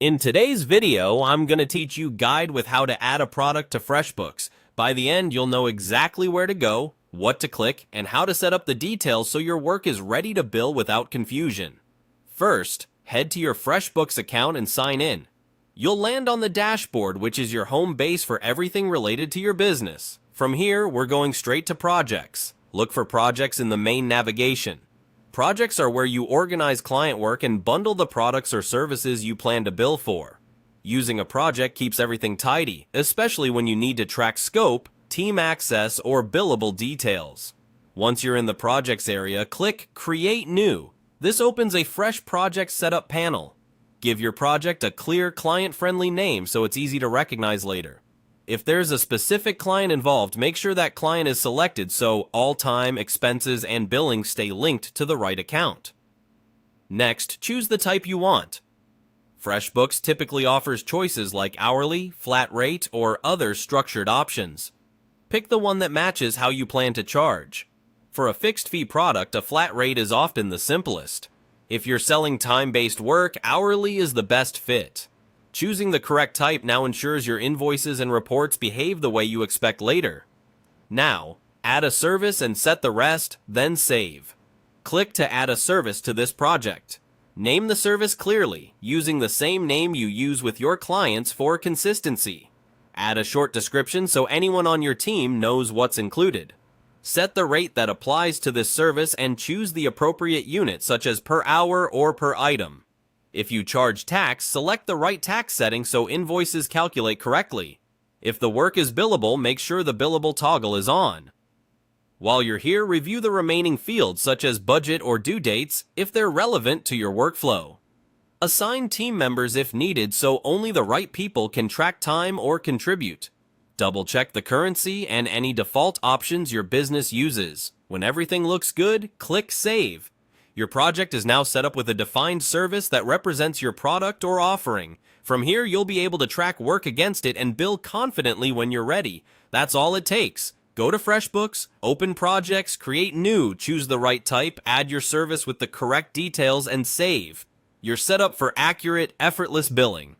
In today's video, I'm going to teach you guide with how to add a product to FreshBooks. By the end, you'll know exactly where to go, what to click, and how to set up the details so your work is ready to bill without confusion. First, head to your FreshBooks account and sign in. You'll land on the dashboard, which is your home base for everything related to your business. From here, we're going straight to projects. Look for projects in the main navigation. Projects are where you organize client work and bundle the products or services you plan to bill for. Using a project keeps everything tidy, especially when you need to track scope, team access, or billable details. Once you're in the projects area, click Create New. This opens a fresh project setup panel. Give your project a clear, client-friendly name so it's easy to recognize later. If there's a specific client involved, make sure that client is selected so all time, expenses, and billing stay linked to the right account. Next, choose the type you want. FreshBooks typically offers choices like hourly, flat rate, or other structured options. Pick the one that matches how you plan to charge. For a fixed-fee product, a flat rate is often the simplest. If you're selling time-based work, hourly is the best fit. Choosing the correct type now ensures your invoices and reports behave the way you expect later. Now, add a service and set the rest, then save. Click to add a service to this project. Name the service clearly, using the same name you use with your clients for consistency. Add a short description so anyone on your team knows what's included. Set the rate that applies to this service and choose the appropriate unit, such as per hour or per item. If you charge tax, select the right tax setting so invoices calculate correctly. If the work is billable, make sure the billable toggle is on. While you're here, review the remaining fields such as budget or due dates if they're relevant to your workflow. Assign team members if needed so only the right people can track time or contribute. Double-check the currency and any default options your business uses. When everything looks good, click Save. Your project is now set up with a defined service that represents your product or offering. From here, you'll be able to track work against it and bill confidently when you're ready. That's all it takes. Go to FreshBooks, open projects, create new, choose the right type, add your service with the correct details, and save. You're set up for accurate, effortless billing.